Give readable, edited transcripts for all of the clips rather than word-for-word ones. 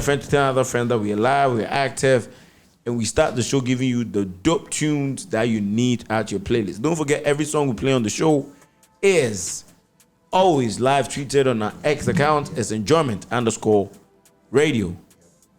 friend to tell another friend that we're live, we're active, and we start the show giving you the dope tunes that you need at your playlist. Don't forget, every song we play on the show is always live tweeted on our X account. It's enjoyment_radio.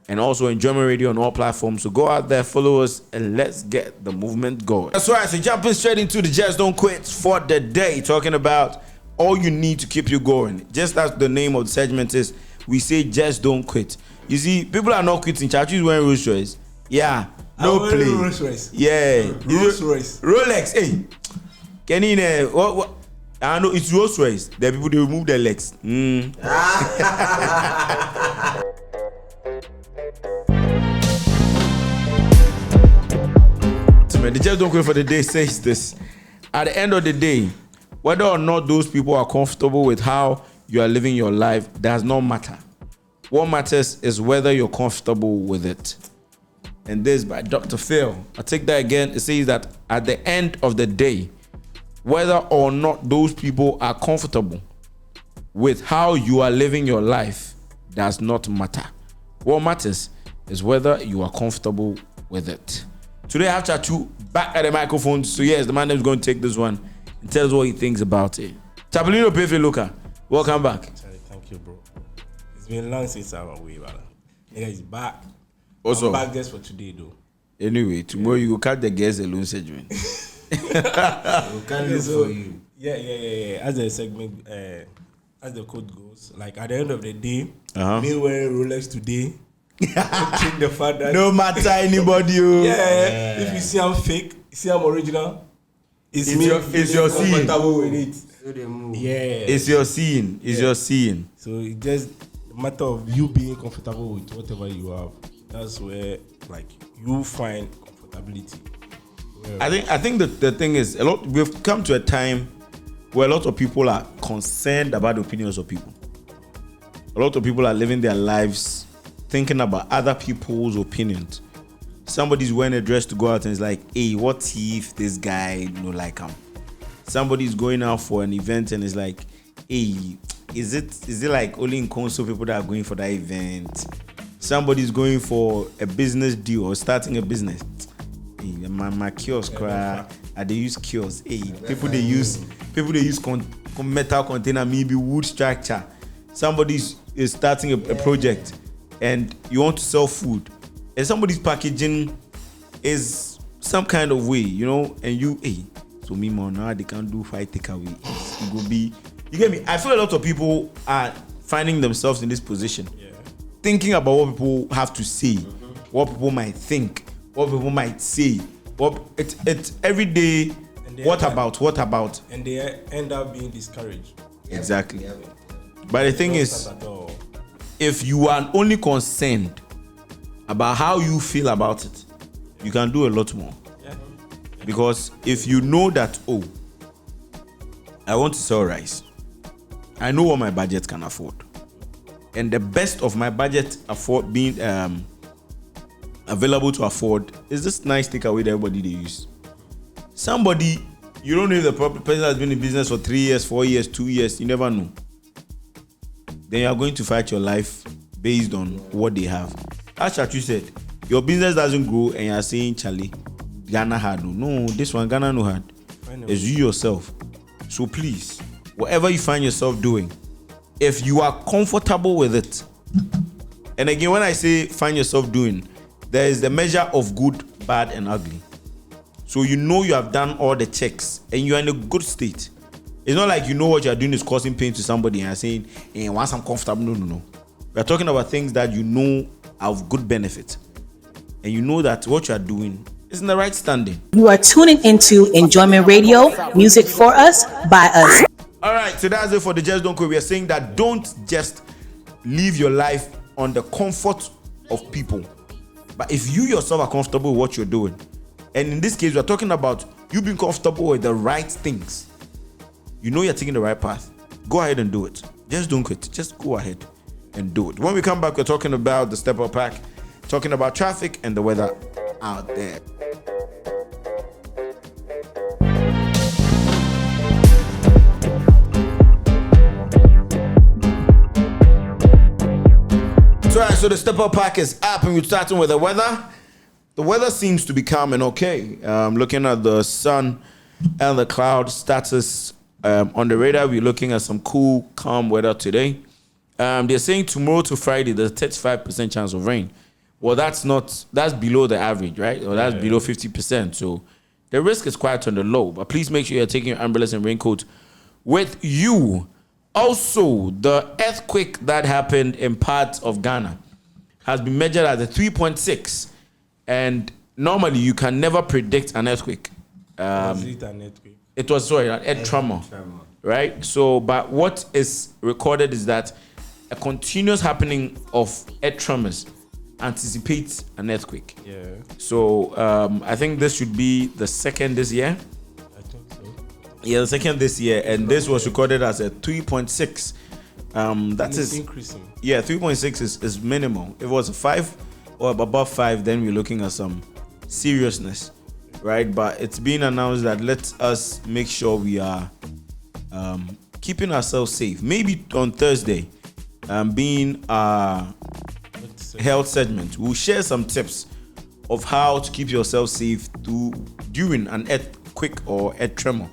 And also Enjoyment Radio on all platforms. So go out there, follow us, and let's get the movement going. That's right. So jumping straight into the Just Don't Quit for the day. Talking about all you need to keep you going. Just as the name of the segment is, we say just don't quit. You see, people are not quitting. Chachu's wearing Rolls Royce. Yeah. No play. Rolls Royce. Yeah. Rolls Royce. Rolex. Hey. Kenny, what? I know it's Rolls Royce. The people, they remove their legs. The Just Don't Quit for the day says this. At the end of the day, whether or not those people are comfortable with how you are living your life does not matter. What matters is whether you're comfortable with it. And this by Dr. Phil. I take that again. It says that at the end of the day, whether or not those people are comfortable with how you are living your life does not matter. What matters is whether you are comfortable with it. Today I have Chachu back at the microphone. So yes, the man is going to take this one and tell us what he thinks about it. Chapulino Pefe Luca, welcome back. Thank you, bro. It's been long since I'm away, man. Nigga is back. Also, I'm back just for today, though. Anyway, tomorrow you go catch the guest alone segment. We can look for you. Yeah. As the segment, as the code goes, like at the end of the day, Uh-huh. me wearing Rolex today. Check the fact that No matter anybody. yeah, if you see I'm fake, see I'm original, it's me. It's your scene. Comfortable with it. So they move. Yeah, It's your scene. It's your scene. so it's just a matter of you being comfortable with whatever you have. That's where like you find comfortability. I think the thing is, we've come to a time where a lot of people are concerned about the opinions of people. A lot of people are living their lives thinking about other people's opinions. Somebody's wearing a dress to go out and it's like, hey, what if this guy like him? Somebody's going out for an event and it's like, hey, is it like only in Conso people that are going for that event? Somebody's going for a business deal or starting a business. Hey, my kiosk, they use kiosks. Hey, people they use metal container, maybe wood structure. Somebody is starting a project and you want to sell food and somebody's packaging is some kind of way, and you, so me more now they can't do 5 takeaway. It will be, you get me? I feel a lot of people are finding themselves in this position, thinking about what people have to say, what people might think, what people might say. It's every day. What about? And they end up being discouraged. Exactly. Yeah. But the thing is, if you are only concerned about how you feel about it, you can do a lot more. Yeah. Because if you know that, I want to sell rice, I know what my budget can afford, and the best of my budget afford being available to afford is this nice takeaway that everybody they use. Somebody, you don't know if the person has been in business for 3 years, 4 years, 2 years, you never know. Then you are going to fight your life based on what they have. As Chachu said, your business doesn't grow and you are saying, Charlie, Ghana hard. No, this one Ghana no hard. It's you yourself. So please, whatever you find yourself doing, if you are comfortable with it, and again, when I say find yourself doing, there is the measure of good, bad, and ugly. So you have done all the checks and you are in a good state. It's not like what you are doing is causing pain to somebody and you're saying, once I'm comfortable, no. We are talking about things that are of good benefit. And you know that what you are doing is in the right standing. You are tuning into Enjoyment Radio, music for us, by us. All right, so that's it for the Just Don't Quit. We are saying that don't just live your life on the comfort of people. But if you yourself are comfortable with what you're doing, and in this case, we're talking about you being comfortable with the right things, you're taking the right path, go ahead and do it. Just don't quit. Just go ahead and do it. When we come back, we're talking about the Step Up Pack, talking about traffic and the weather out there. So so the step up pack is up, and we're starting with the weather. The weather seems to be calm and okay. Looking at the sun and the cloud status on the radar, we're looking at some cool, calm weather today. They're saying tomorrow to Friday, there's a 35% chance of rain. Well, that's below the average, right? Or that's below 50%. So the risk is quite on the low. But please make sure you're taking your umbrellas and raincoats with you. Also, the earthquake that happened in parts of Ghana has been measured as a 3.6. And normally you can never predict an earthquake. Was it an earthquake? It was, an earth tremor. Right? So, but what is recorded is that a continuous happening of earth tremors anticipates an earthquake. Yeah. So, I think this should be the second this year. I think so. Yeah, the second this year. And this was recorded as a 3.6. That is increasing. Yeah, 3.6 is minimal. If it was a 5 or above 5, then we're looking at some seriousness, right? But it's been announced that let us make sure we are keeping ourselves safe. Maybe on Thursday, being our health segment, we'll share some tips of how to keep yourself safe during an earthquake or earth tremor.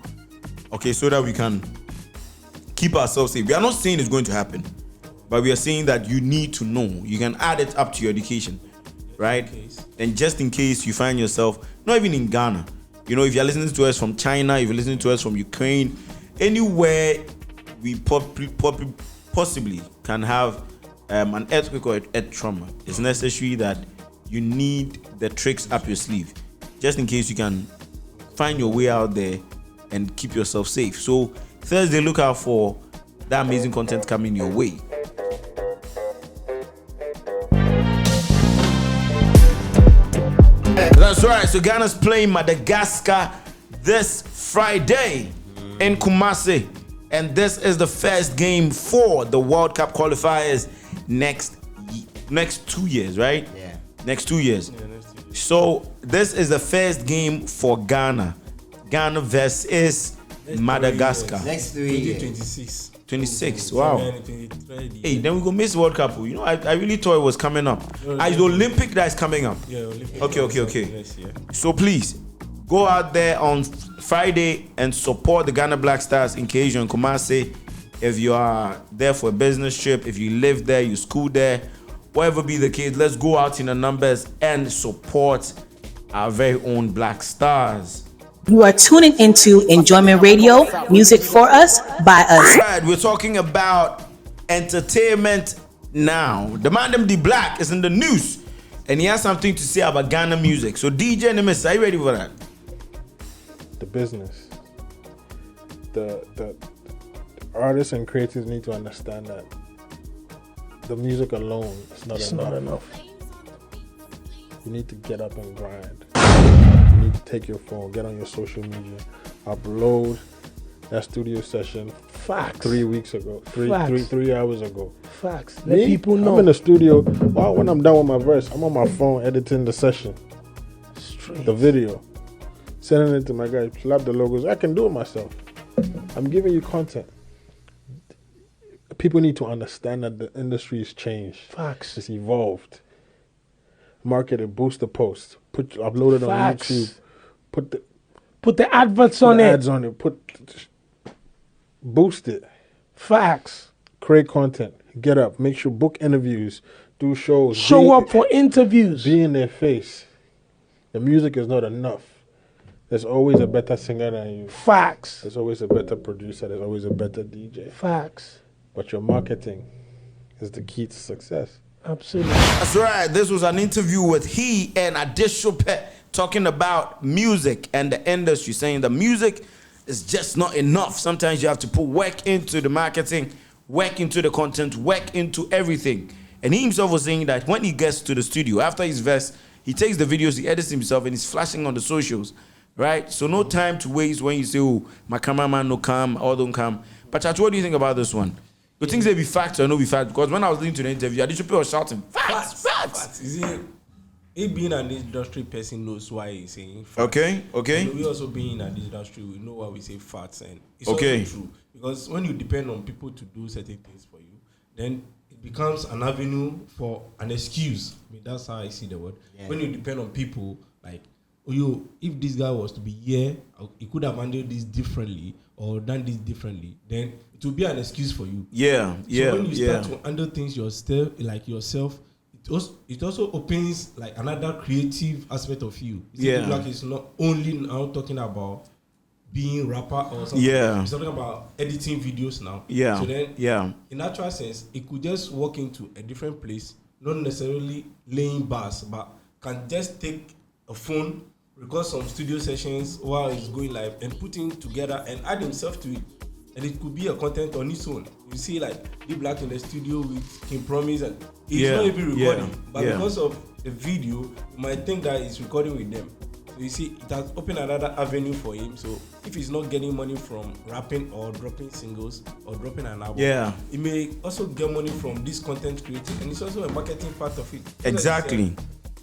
Okay, so that we can keep ourselves safe. We are not saying it's going to happen, but we are saying that you need to know. You can add it up to your education, right? And just in case you find yourself, not even in Ghana, if you're listening to us from China, if you're listening to us from Ukraine, anywhere we possibly can have an earthquake or earth trauma, it's necessary that you need the tricks up your sleeve, just in case you can find your way out there and keep yourself safe. So Thursday, look out for that amazing content coming your way. That's right. So Ghana's playing Madagascar this Friday in Kumasi, and this is the first game for the World Cup qualifiers next 2 years, right? Yeah. Next 2 years. So this is the first game for Ghana. Ghana versus Madagascar. Next 3 years. 2026. 26. Wow. Hey, then we go miss World Cup. I really thought it was coming up. It's the Olympic that is coming up. Yeah, Olympic. Okay. So please go out there on Friday and support the Ghana Black Stars in Kojo and Kumasi. If you are there for a business trip, if you live there, you school there, whatever be the case, let's go out in the numbers and support our very own Black Stars. You are tuning into Enjoyment Radio, music for us, by us. Right, we're talking about entertainment now. The man them the Black is in the news, and he has something to say about Ghana music. So DJ Nemesis, are you ready for that? The business. The artists and creators need to understand that the music alone is not enough. You need to get up and grind. You need to take your phone, get on your social media, upload that studio session. Facts. 3 weeks ago, three hours ago. Facts. Let people know. I'm in the studio. When I'm done with my verse, I'm on my phone editing the session, the video, sending it to my guys. Slap the logos. I can do it myself. I'm giving you content. People need to understand that the industry has changed. Facts. It's evolved. Market it, boost the post, upload it on YouTube, put the adverts on it. Ads on it, boost it. Facts. Create content. Get up. Make sure book interviews, do shows. Show up for interviews. Be in their face. The music is not enough. There's always a better singer than you. Facts. There's always a better producer. There's always a better DJ. Facts. But your marketing is the key to success. Absolutely. That's right. This was an interview with he and Adeshope talking about music and the industry, saying the music is just not enough. Sometimes you have to put work into the marketing, work into the content, work into everything. And he himself was saying that when he gets to the studio, after his verse, he takes the videos, he edits himself, and he's flashing on the socials, right? So no time to waste when you say, oh, my cameraman no come, all don't come. But Chacho, what do you think about this one? You think they be fact or no be fact? Because when I was listening to the interview, Adeshope was shouting, facts. Is he being an industry person knows why he's saying facts. Okay. And we also being in an industry, we know why we say facts, and it's also true. Because when you depend on people to do certain things for you, then it becomes an avenue for an excuse. I mean, that's how I see the word. Yeah. When you depend on people, like, if this guy was to be here, he could have handled this differently or done this differently, then it will be an excuse for you. Yeah, So when you start to handle things yourself, it also opens like another creative aspect of you. Like it's not only now talking about being rapper or something. Yeah. It's talking about editing videos now. Yeah. So then, in actual sense, it could just walk into a different place, not necessarily laying bars, but can just take a phone, record some studio sessions while it's going live, and put it together and add himself to it. And it could be a content on its own. You see, like, D Black in the studio with King Promise, and he's not even recording. But because of the video, you might think that he's recording with them. So you see, it has opened another avenue for him. So if he's not getting money from rapping or dropping singles or dropping an album, he may also get money from this content creating, and it's also a marketing part of it. Exactly.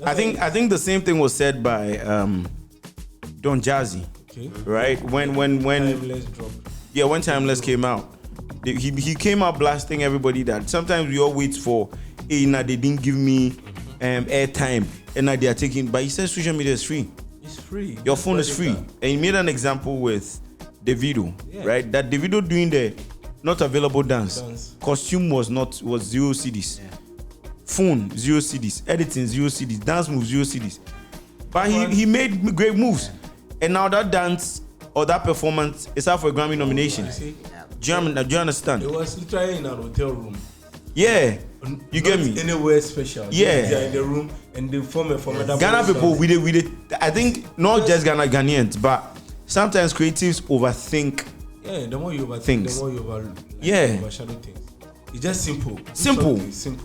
I think the same thing was said by Don Jazzy. Okay. Right? When Timeless dropped. Yeah, when Timeless came out, he came out blasting everybody that sometimes we all wait for, hey, now they didn't give me airtime, and now they are taking, but he said social media is free. It's free. Your phone is free. And he made an example with Davido, right? That Davido doing the not available dance. Costume was 0 CDs. Yeah. Phone, 0 CDs. Editing, 0 CDs. Dance moves, 0 CDs. But he made great moves. Yeah. And now that dance or that performance is up for a Grammy nomination. Do you understand? It was literally in an hotel room. Yeah. You get me? Anywhere special. Yeah. They are in the room and they form a formidable. Ghana people, we did. I think not just Ghanaians, but sometimes creatives overthink. Yeah, the more you overthink, things. the more you overshadow things. It's just simple. Simple.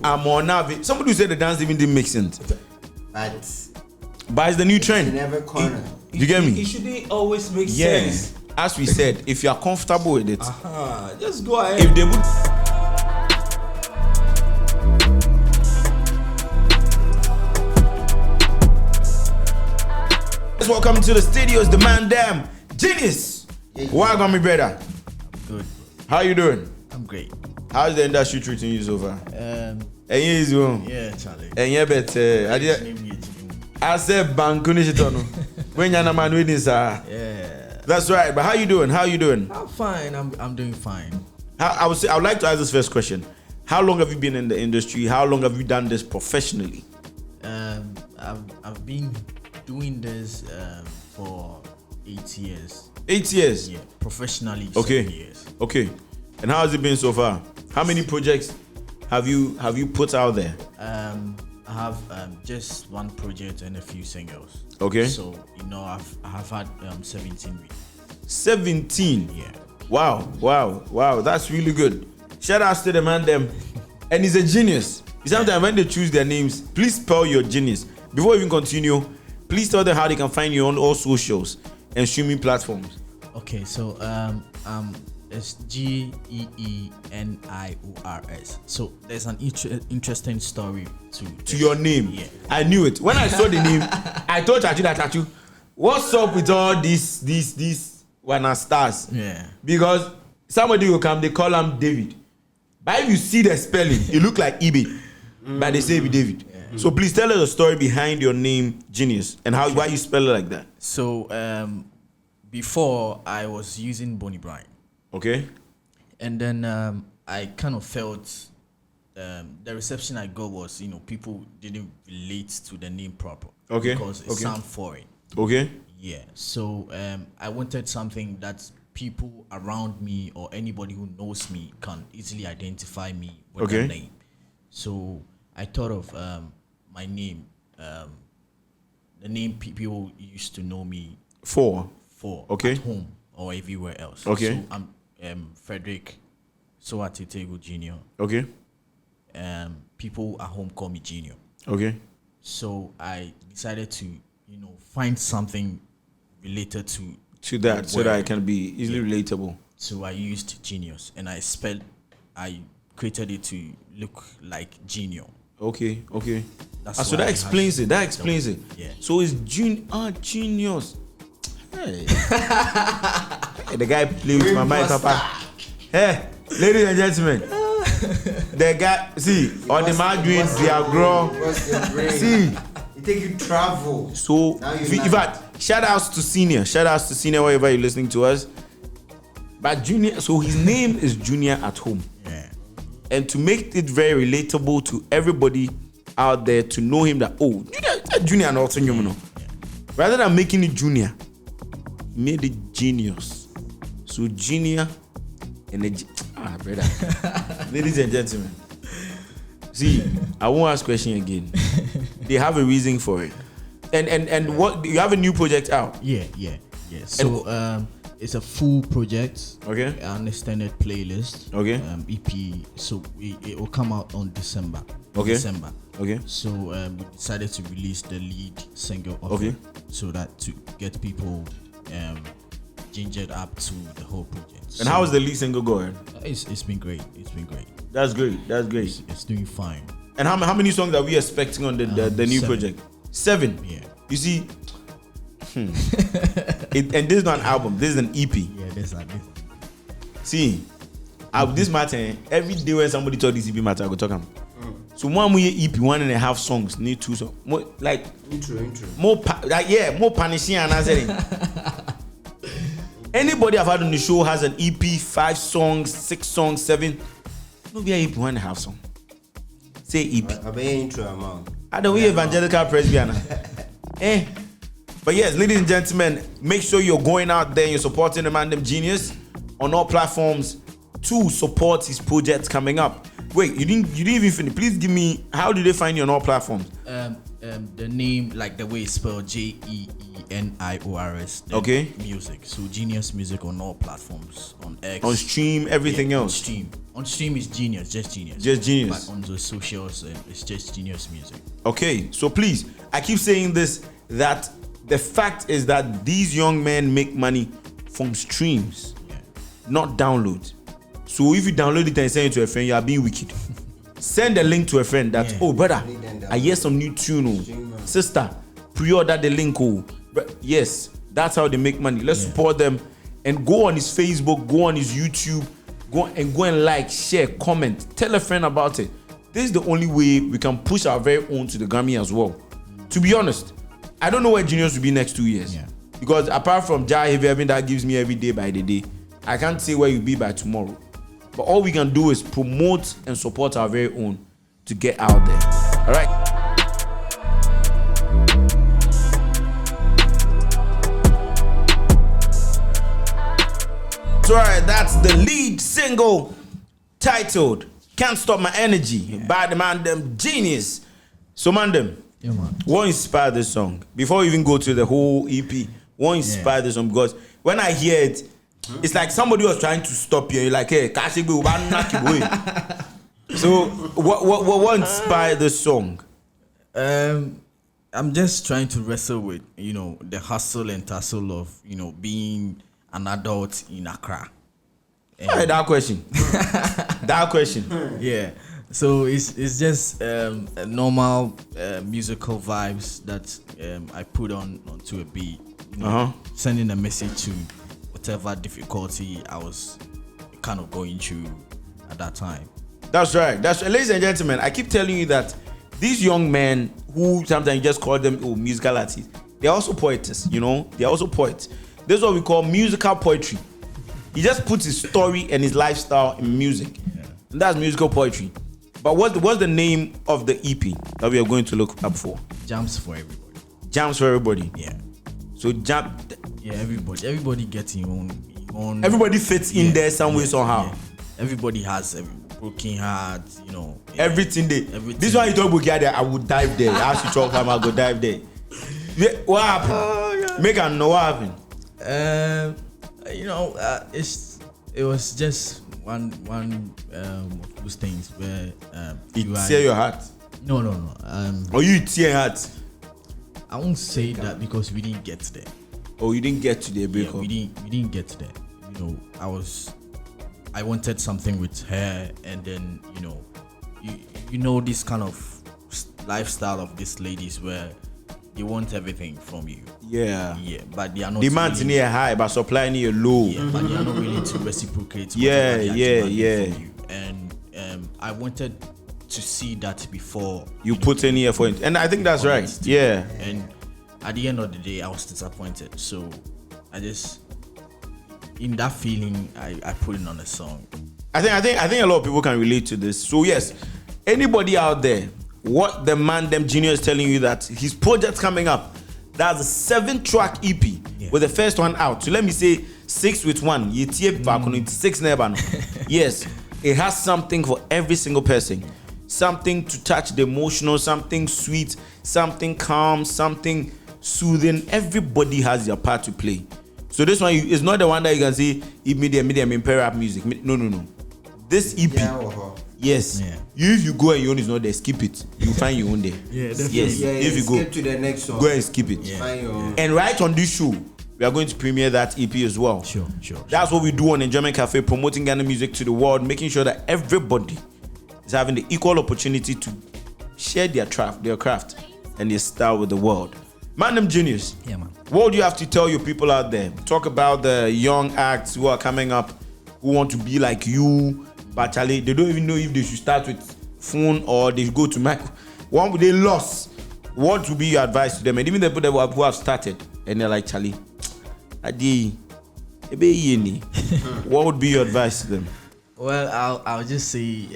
I'm on now. Somebody who said the dance even didn't make sense. But it's the new trend. In every corner. You get me? It shouldn't always make sense. As we said, if you are comfortable with it, just go ahead. If they would. Welcome to the studios, the man damn genius. Welcome, me brother. Good. How you doing? I'm great. How's the industry treating you so far? Yeah, Charlie. And yeah, but I said Bankuni when you're not man waiting, sir. Yeah. That's right. But how you doing? I'm fine. I'm doing fine. I would like to ask this first question. How long have you been in the industry? How long have you done this professionally? I've been doing this for 8 years. 8 years? Yeah, professionally. Okay. 7 years. Okay. And how has it been so far? How many projects have you put out there? I have just one project and a few singles. Okay. So I have had 17 weeks. 17. Yeah. Wow. That's really good. Shout out to the man them. And he's a genius. Sometimes when they choose their names, please spell your genius. Before we even continue, please tell them how they can find you on all socials and streaming platforms. Okay, so it's GEENIORS. So there's an interesting story to your name. Yeah. I knew it. When I saw the name, I told Chachu, what's up with all these one stars? Yeah. Because somebody will come, they call him David. But if you see the spelling, it look like eBay. But they say David. Yeah. So please tell us the story behind your name, Genius, and why you spell it like that. So before I was using Bonnie Bryan. Okay. And then I kind of felt the reception I got was, people didn't relate to the name proper. Okay. Because it sounds foreign. Okay. Yeah. So I wanted something that people around me or anybody who knows me can easily identify me with the name. So I thought of my name, the name people used to know me for okay. At home or everywhere else. Okay. So I'm Frederick Soatitego Jr. Okay. People at home call me Junior. Okay. So I decided to, find something related to that, so that it can be easily relatable. So I used Genius, and I created it to look like Genio. Okay. So that explains it. Yeah. So it's Genius. Hey. The guy played with my mind, Papa. Hey, ladies and gentlemen, The guy, see, on the man doing Diagro. What's your brain? See, It take you travel. so Now you in fact, shout outs to senior wherever you're listening to us. But Junior, so his name is Junior at home. Yeah. And to make it very relatable to everybody out there to know him that Junior and also rather than making it Junior, he made it Genius. So Junior and brother. Ladies and gentlemen, see, I won't ask question again. They have a reason for it. And what, you have a new project out? Yeah. So it's a full project. Okay. An extended playlist. Okay. EP. So it will come out on December. Okay. December. Okay. So we decided to release the lead single of Okay. it, so that to get people gingered up to the whole project. And how is the lead single going? It's been great. It's been great. That's great. It's doing fine. And how many songs are we expecting on the new 7. project? 7. Yeah. You see, and this is not an album. This is an EP. Yeah, there's like this. See, this matter every day when somebody talk this EP matter, I go talk them. So one more EP, 1.5 songs, need 2 songs. More like Intro. more more punishing and answering. Anybody I've had on the show has an EP, 5 songs, 6 songs, 7. No be a EP, 1.5 song. Say EP. I be intro amount. I don't we evangelical presbyterian. But yes, ladies and gentlemen, make sure you're going out there and you're supporting the man them Genius on all platforms to support his projects coming up. Wait, you didn't even finish. Please give me, how do they find you on all platforms? The name, like the way it's spelled, JEENIORS. Okay. Music. So Genius Music on all platforms, on X, On stream, everything else. On stream is Genius, just Genius. Just Genius. But on the socials, it's just Genius Music. Okay, so please, I keep saying this, that the fact is that these young men make money from streams, not downloads. So if you download it and send it to a friend, you are being wicked. Send a link to a friend that, oh brother, I hear some new tune. Oh. Sister, pre-order the link. Oh. Yes, that's how they make money. Let's support them and go on his Facebook, go on his YouTube, go and like, share, comment, tell a friend about it. This is the only way we can push our very own to the Grammy as well. To be honest, I don't know where Genius will be next 2 years. Yeah. Because apart from Jai Heavy that gives me every day by the day, I can't say where you'll be by tomorrow. But all we can do is promote and support our very own to get out there. All right. So, all right, that's the lead single titled "Can't Stop My Energy" by the man them Genius. So, man them, what inspired this song? Before we even go to the whole EP, what inspired this song? Because when I hear it, it's like somebody was trying to stop you. You're like, hey, so what inspired this song? I'm just trying to wrestle with, the hustle and tussle of, being an adult in Accra. Hey, that question. Yeah. So it's just normal musical vibes that I put onto a beat, sending a message to whatever difficulty I was kind of going through at that time. That's right. Ladies and gentlemen, I keep telling you that these young men who sometimes you just call them musical artists, they're also poets, they're also poets. This is what we call musical poetry. He just puts his story and his lifestyle in music. Yeah. And that's musical poetry. But what's the name of the EP that we are going to look up for? Jams for Everybody. Jams for Everybody. Yeah. So everybody gets his own. Everybody fits in there some way somehow. Yeah. Everybody has a broken heart, Everything there. This one you talk about there, I would dive there. As you talk about, I go dive there. What happened? Oh, make I know what happened. It was just one of those things where it tear your heart. No. Or you tear your heart. I won't say that because we didn't get there. Oh, you didn't get to the breakup. Yeah, we didn't get there. I wanted something with her, and then this kind of lifestyle of these ladies where they want everything from you. Yeah. Yeah, but they are not. Demand in here high, but supply in here low. Yeah, but they are not willing to reciprocate. Yeah. From you. And I wanted to see that before you put any effort in. And I think that's right. Yeah. And at the end of the day, I was disappointed. So I just, in that feeling, I put it on a song. I think a lot of people can relate to this. So yes, anybody out there, what the man them Junior is telling you that his project's coming up. That's a 7-track EP with the first one out. So let me say 6 with 1. You take back on it 6 never. Yes, it has something for every single person. Something to touch the emotional, something sweet, something calm, something soothing. Everybody has their part to play. So this one is not the one that you can say medium in rap music. No. This EP, yes. Yeah. If you go and your own is not there, skip it. You find your own there. Yes. If you go to the next one, go and skip it. And right on this show, we are going to premiere that EP as well. Sure. That's what we do on Enjoyment Cafe, promoting Ghana music to the world, making sure that everybody is having the equal opportunity to share their craft and their style with the world. Man, Genius. Yeah, man. What do you have to tell your people out there? Talk about the young acts who are coming up, who want to be like you, but Charlie, they don't even know if they should start with phone or they should go to Mac. One they lost. What would be your advice to them? And even the people who have started and they're like, Charlie, what would be your advice to them? Well, I'll just say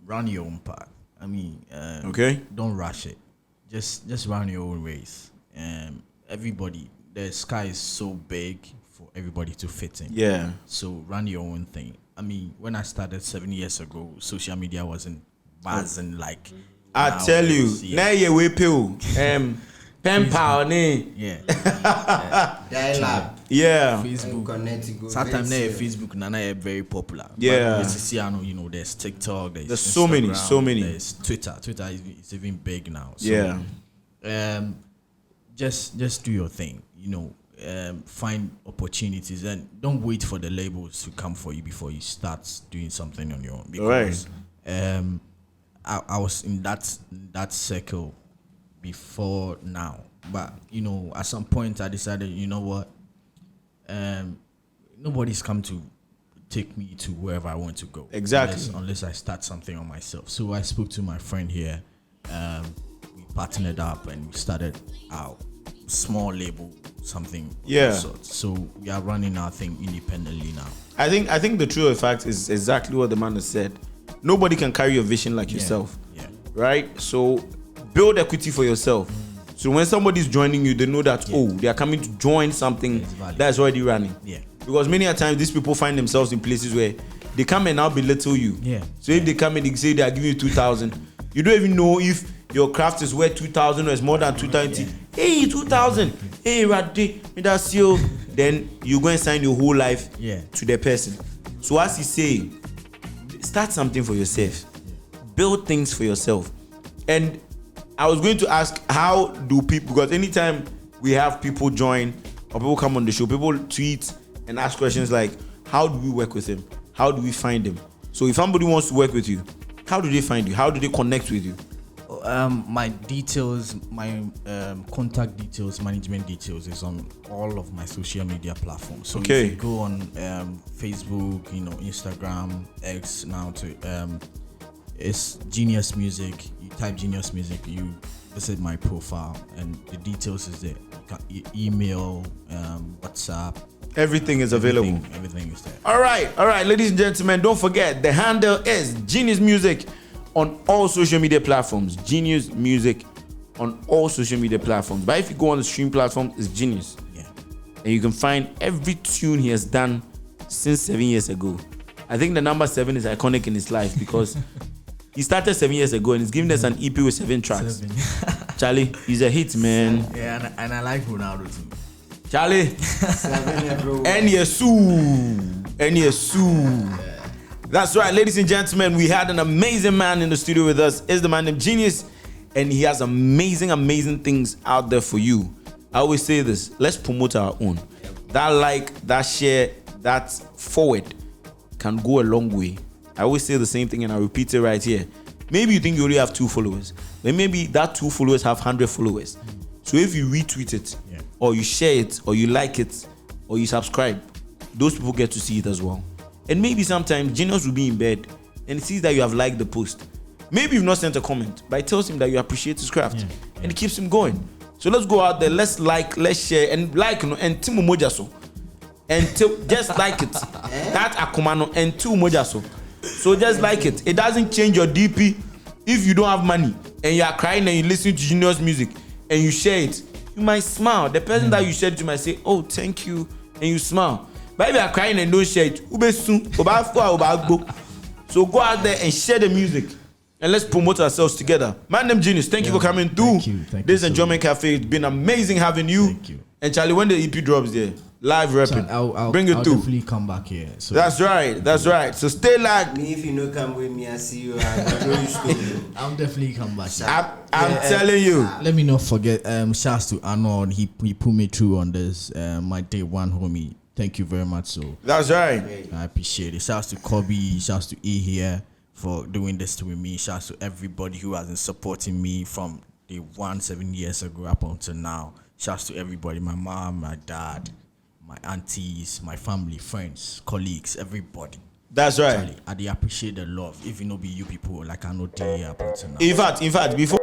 run your own path. I mean, okay. Don't rush it. Just run your own race. Everybody, the sky is so big for everybody to fit in. Yeah. So run your own thing. I mean, when I started 7 years ago, social media wasn't buzzing like. I tell you, now you will pill. Pen power, yeah. Dial-up. Yeah. Facebook. Sometimes Facebook nana very popular. Yeah. But there's TikTok, there's so many. There's Twitter. Twitter is even big now. So, yeah. Just do your thing. Find opportunities and don't wait for the labels to come for you before you start doing something on your own. Because I was in that circle before now, but at some point I decided, nobody's come to take me to wherever I want to go. Exactly. Unless I start something on myself. So I spoke to my friend here. We partnered up and we started our small label, something. Yeah. So we are running our thing independently now. I think the true fact is exactly what the man has said. Nobody can carry your vision like yourself. Yeah. Right? So build equity for yourself. So when somebody's joining you, they know that they are coming to join something that's already running. Yeah. Because many a times these people find themselves in places where they come and now belittle you. Yeah. So if they come and they say they are giving you 2,000, you don't even know if your craft is worth 2,000 or it's more than 2,000. Hey, 2,000. Hey, Radde, that's you. Then you go and sign your whole life to the person. So as he say, start something for yourself. Build things for yourself. And I was going to ask, how do people, because anytime we have people join or people come on the show, people tweet and ask questions like, how do we work with him? How do we find him? So if somebody wants to work with you, how do they find you? How do they connect with you? My details, my contact details, management details is on all of my social media platforms. So if you go on Facebook, Instagram, X now to it's Genius Music. You type Genius Music, you visit my profile, and the details is there. You can email, WhatsApp. Everything is available. Everything is there. All right, ladies and gentlemen, don't forget the handle is Genius Music on all social media platforms. Genius Music on all social media platforms. But if you go on the stream platform, it's Genius. Yeah. And you can find every tune he has done since 7 years ago. I think the number 7 is iconic in his life because he started 7 years ago and he's giving us an EP with 7 tracks. Charlie, he's a hit, man. Yeah, and I like Ronaldo too. Charlie, 7 everywhere. NSU. That's right, ladies and gentlemen. We had an amazing man in the studio with us. Is the man named Genius, and he has amazing things out there for you. I always say this: let's promote our own. That like, that share, that forward can go a long way. I always say the same thing, and I repeat it right here. Maybe you think you only have 2 followers, but maybe that 2 followers have 100 followers. So if you retweet it, or you share it, or you like it, or you subscribe, those people get to see it as well. And maybe sometimes Genius will be in bed and he sees that you have liked the post, maybe you've not sent a comment, but it tells him that you appreciate his craft, and it keeps him going. So let's go out there, let's like, let's share, and like, and Timu Mojaso, and just like it. That Akumano and two Mojaso. So just like it. It doesn't change your DP if you don't have money and you are crying and you listen to Junior's music and you share it. You might smile. The person that you shared to might say, "Oh, thank you," and you smile. But if you are crying and don't share it, so go out there and share the music. And let's promote ourselves together. My name Genius. Thank you for coming through. Thank This you Enjoyment Cafe. It's been amazing having you. Thank you. And Charlie, when the EP drops there, live rapping. I'll Bring it I'll through. definitely come back here. So That's right. So stay like. Me, if you no come with me, I see you. I know you story. I'll definitely come back. I'm telling you. Let me not forget. Shouts to Arnold. He put me through on this. My day one homie. Thank you very much. So That's right. I appreciate it. Shouts to Kobe. Shouts to E here for doing this with me. Shouts to everybody who has been supporting me from day 1 7 years ago up until now. Shouts to everybody. My mom, my dad, my aunties, my family, friends, colleagues, everybody. That's right. Charlie, I do appreciate the love. If you know be you people, like I know day up until now. In fact, before